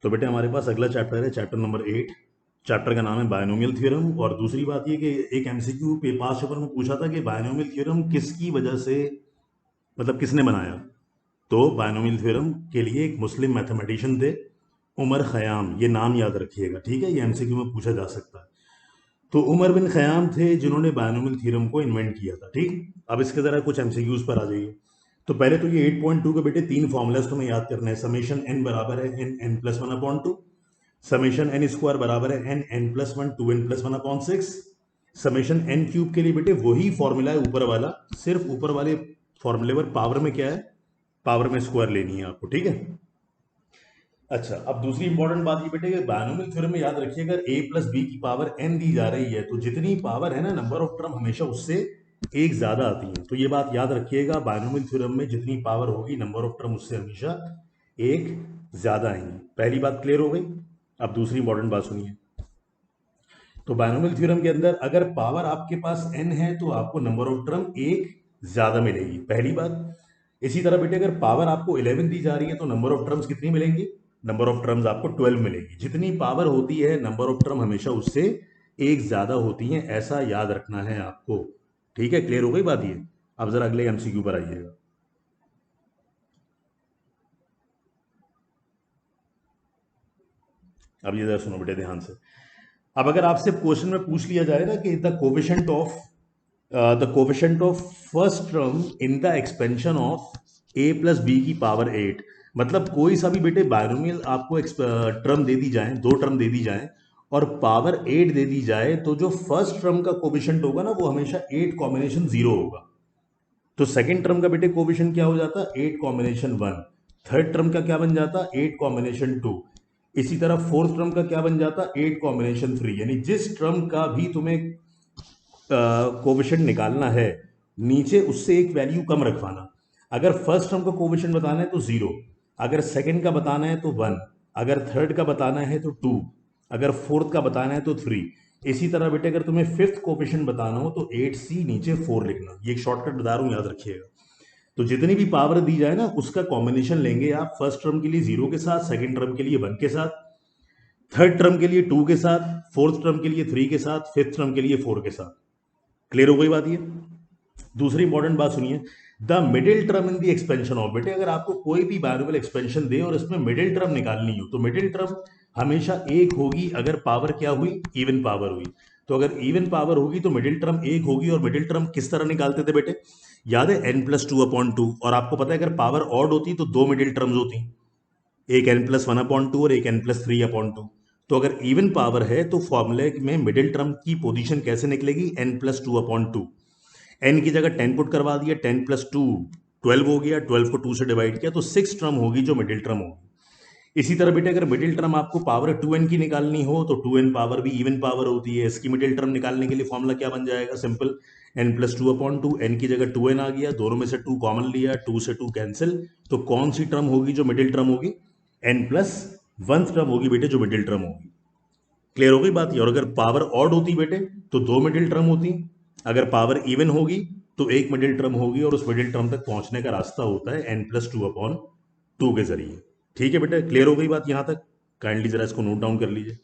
तो बेटे हमारे पास अगला चैप्टर है चैप्टर नंबर 8। चैप्टर का नाम है बायनोमियल थ्योरम। और दूसरी बात ये कि एक एमसीक्यू पास पेपर में पूछा था कि बायनोमियल थ्योरम किसकी वजह से, मतलब किसने बनाया। तो बायनोमियल थ्योरम के लिए एक मुस्लिम मैथमेटिशियन थे, उमर खयाम। ये नाम याद रखिएगा, ठीक है, ये एमसीक्यू में पूछा जा सकता है। तो उमर बिन खयाम थे जिन्होंने बायनोमियल थ्योरम को इन्वेंट किया था। ठीक, अब इसके जरा कुछ एमसीक्यूज पर आ जाइए। तो पहले तो ये 8.2 के बेटे तीन फॉर्मूलाज तुम्हें याद करना है। समेशन एन बराबर है n n plus one upon two, summation n square बराबर है n n plus one two n plus one upon six, summation n cube के लिए बेटे वही फॉर्मूला है ऊपर वाला, सिर्फ ऊपर वाले फॉर्मूले पर पावर में क्या है, पावर में स्क्वायर लेनी है आपको, ठीक है। अच्छा, अब दूसरी इंपॉर्टेंट बात ये बेटे कि बायनोमियल थ्योरम में याद रखिए, अगर a प्लस बी की पावर n दी जा रही है तो जितनी पावर है ना, नंबर ऑफ टर्म हमेशा उससे एक ज्यादा आती है। तो ये बात याद रखिएगा, बायनोमियल थ्योरम में जितनी पावर होगी नंबर ऑफ टर्म उससे हमेशा एक ज्यादा आएंगी। पहली बात क्लियर हो गई। अब दूसरी इंपॉर्टेंट बात सुनिए। तो बायनोमियल थ्योरम के अंदर अगर पावर आपके पास n है तो आपको नंबर ऑफ टर्म एक ज्यादा मिलेगी, पहली बात। इसी तरह बेटे अगर पावर आपको 11 दी जा रही है तो नंबर ऑफ टर्म्स कितनी मिलेंगी, नंबर ऑफ टर्म्स आपको 12 मिलेगी। जितनी पावर होती है नंबर ऑफ टर्म हमेशा उससे एक ज्यादा होती है, ऐसा याद रखना है आपको। ठीक है, क्लियर हो गई बात ये। अब जरा अगले एमसीक्यू पर आइएगा। अब ये जरा सुनो बेटे ध्यान से। अब अगर आपसे क्वेश्चन में पूछ लिया जाए ना कि the coefficient of first term in the expansion of a plus B की पावर 8, मतलब कोई सा भी बेटे बायनोमियल आपको टर्म दे दी जाए, दो टर्म दे दी जाए और पावर 8 दे दी जाए, तो जो फर्स्ट टर्म का कोफिशिएंट होगा ना वो हमेशा 8 कॉम्बिनेशन 0 होगा। तो सेकंड टर्म का बेटे कोफिशिएंट क्या हो जाता, 8 कॉम्बिनेशन 1। थर्ड टर्म का क्या बन जाता, 8 कॉम्बिनेशन 2। इसी तरह फोर्थ टर्म का क्या बन जाता, 8 कॉम्बिनेशन 3। यानी जिस टर्म का भी तुम्हें कोविशेंट निकालना है, नीचे उससे एक वैल्यू कम रखवाना। अगर फर्स्ट टर्म का कोविशेंट बताना है तो 0, अगर सेकंड का बताना है तो 1, अगर थर्ड का बताना है तो 2, अगर फोर्थ का बताना है तो 3। इसी तरह बेटे अगर तुम्हें फिफ्थ कोविशेंट बताना हो तो 8c नीचे 4 लिखना। ये एक शॉर्टकट बता रहा हूं, याद रखिएगा। तो जितनी भी पावर दी जाए ना उसका कॉम्बिनेशन लेंगे आप, फर्स्ट टर्म के लिए 0 के साथ, सेकंड टर्म के लिए 1 के साथ, थर्ड टर्म के लिए 2 के साथ, फोर्थ टर्म के लिए 3 के साथ, फिफ्थ टर्म के लिए 4 के साथ। क्लियर हो गई बात ये। दूसरी इंपॉर्टेंट बात सुनिए, the middle term in the expansion of, बेटे अगर आपको कोई भी बायनोमियल एक्सपेंशन दे और इसमें मिडिल टर्म निकालनी हो तो मिडिल टर्म हमेशा एक होगी अगर पावर क्या हुई, इवन पावर हुई। तो अगर इवन पावर होगी तो मिडिल टर्म एक होगी। और मिडिल टर्म किस तरह निकालते थे बेटे, याद है, n plus two upon to. और आपको पता है अगर पावर ऑड होती तो दो मिडिल टर्म्स होती, एक n plus one upon to और एक n plus three upon two. तो अगर इवन पावर है तो फॉर्मूले में मिडिल टर्म की पोजीशन कैसे निकलेगी, n plus two upon two. N की जगह 10 पुट करवा दिया, 10 प्लस टू 12 हो गया, 12 को 2 से डिवाइड किया तो 6 टर्म होगी जो मिडिल टर्म होगी। इसी तरह बेटे अगर मिडिल टर्म आपको पावर 2n की निकालनी हो तो 2n पावर भी इवन पावर होती है। इसकी मिडिल टर्म निकालने के लिए फॉर्मूला क्या बन जाएगा, simple, n plus two upon two. N की जगह 2n आ गया, दोनों में से 2 कॉमन लिया, 2 से 2 कैंसिल। तो कौन सी टर्म होगी जो मिडिल टर्म होगी, n प्लस वन टर्म होगी बेटे जो मिडिल टर्म होगी। क्लियर हो गई बात ये। और अगर पावर ऑड होती बेटे तो दो मिडिल टर्म होती, अगर पावर इवन होगी तो एक मिडिल टर्म होगी और उस मिडिल टर्म तक पहुंचने का रास्ता होता है n plus two upon to के जरिए। ठीक है बेटा, क्लियर हो गई बात यहां तक। काइंडली जरा इसको नोट डाउन कर लीजिए।